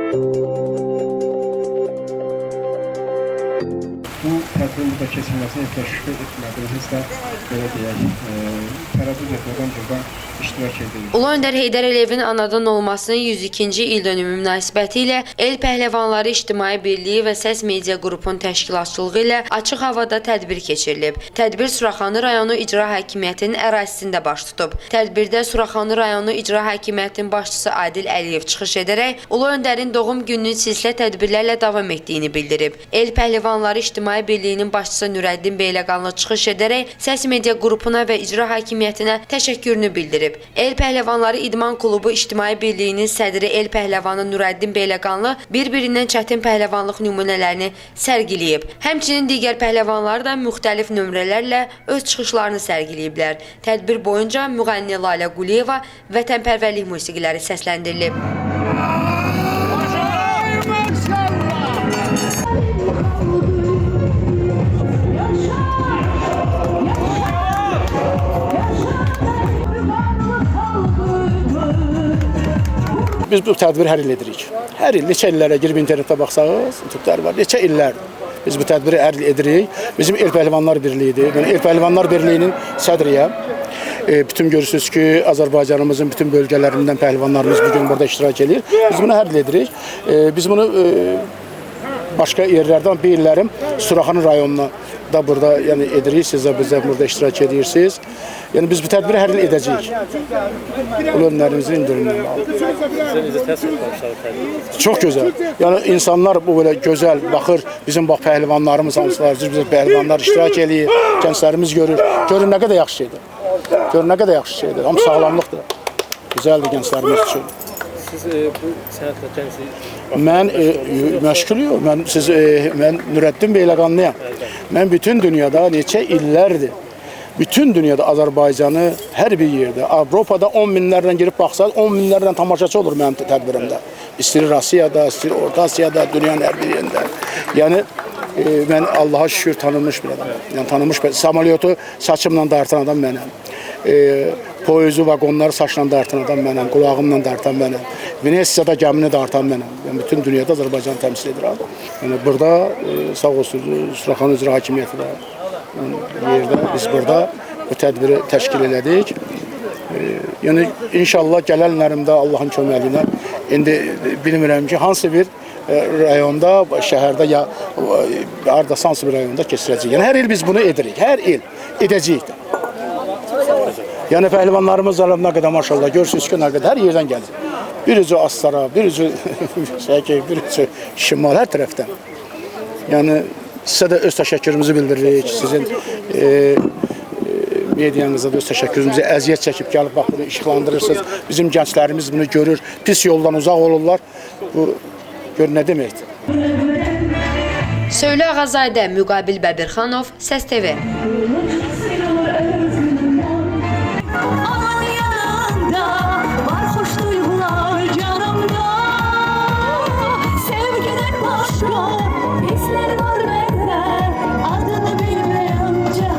Bu tədbirin burada keçirilməsini təşkil etmədiniz. Siz də belə deyək, tərəddüd etmədən burada iştirak edilir. Ulu Öndər Heydər Əliyevin anadan olmasının 102-ci ildönümü münasibəti ilə El Pəhləvanları İctimai Birliyi və Səs Media Qrupunun təşkilatçılığı ilə açıq havada tədbir keçirilib. Tədbir Suraxanı rayonu İcra Hakimiyyətinin ərazisində baş tutub. Tədbirdə Suraxanı rayonu İcra Hakimiyyətinin başçısı Adil Əliyev çıxış edərək Ulu Öndərin doğum gününün silsilə tədbirlərlə davam etdiyini bildirib. El Pəhləvanları İctimai Birliyinin başçısı Nurəddin Beyləqanlı çıxış edərək Səs Media Qrupuna və İcra Hakimiyyətinə təşəkkürünü bildirib. El Pəhləvanları İdman Klubu İctimai Birliyinin sədri El Pəhləvanı Nurəddin Beyləqanlı bir-birindən çətin pəhləvanlıq nümunələrini sərgiləyib. Həmçinin digər pəhləvanlar da müxtəlif nömrələrlə öz çıxışlarını sərgiləyiblər. Tədbir boyunca müğənni Lalə Quliyeva vətənpərvərlik musiqiləri səsləndirilib. Biz bu tədbiri hər il edirik. Hər il, neçə illərə girib internetdə baxsaqız, YouTube'lar var, neçə illərdir. Biz bu tədbiri hər il edirik. Bizim El Pəhləvanlar Birliyidir. Ben El Pəhləvanlar Birliyinin sədriyəm. Bütün görürsünüz ki, Azərbaycanımızın bütün bölgələrindən pəhləvanlarımız bugün burada iştirak edir. Biz bunu hər il edirik. Biz bunu başqa yerlərdən bir illərim Suraxanı rayonuna da burada yəni edirik. Siz də bizə burada iştirak edirsiniz. Yəni biz bu tədbiri hər il edəcəyik. Ulu Öndərimizin ildönümündən bağlı. Çox gözəl. Yəni insanlar bu belə gözəl baxır. Bizim bax pəhləvanlarımız hamısı bizim pəhləvanlar iştirak edir. Gənclərimiz görür. Görün nə qədər yaxşı şeydir. Görün nə qədər yaxşı şeydir. Amma sağlamlıqdır. Gözəldir gənclərimiz üçün. Siz bu sənətlə gənclik mən məşğuluyum. Mən Nurəddin Beyləqanlıyam. Mən bütün dünyada neçə illərdir bütün dünyada Azərbaycanı hər bir yerdə, Avropada 10 minlərlə girib baxsaq, 10 minlərlə tamaşaçı olur mənim tədbirimdə. İstəyir Rusiyada, istəyir Orta Asiyada, dünyanın hər bir yerində. Yəni mən Allaha şükür tanınmış bir adamım. Yəni tanınmış bir samolyotu saçımla dartan adam mənəm. Poyuzu, vaqonları saçla dartan adam mənəm, qulağımla dartan mənəm. Venesiyada gəmini dartan mənəm. Yəni bütün dünyada Azərbaycanı təmsil edirəm. Yəni burada sağ olsun Suraxanı İcra Hakimiyyəti də yerdə biz burada bu tədbiri təşkil elədik. Yəni inşallah gələn illərimdə Allahın köməyi ilə indi bilmirəm ki, hansı bir rayonda, şəhərdə ya hardasa hansı bir rayonda keçirəcəyik. Yəni hər il biz bunu edirik. Hər il edəcəyik də. Yəni pəhləvanlarımız nə qədər maşallah görürsünüz ki, nə qədər hər yerdən gəlir. Bir üzü Astara, bir üzü Şəki, bir üzü Şimal, hər tərəfdən. Yəni sizə də öz təşəkkürümüzü bildiririk. Sizin mediyanıza da öz təşəkkürümüzü əziyyət çəkib gəlib bax bunu işıqlandırırsınız. Bizim gənclərimiz bunu görür, pis yoldan uzaq olurlar. Bu gör nə deməkdir? Söylə Ağazadə, Müqabil Bəbirxanov, Səs TV.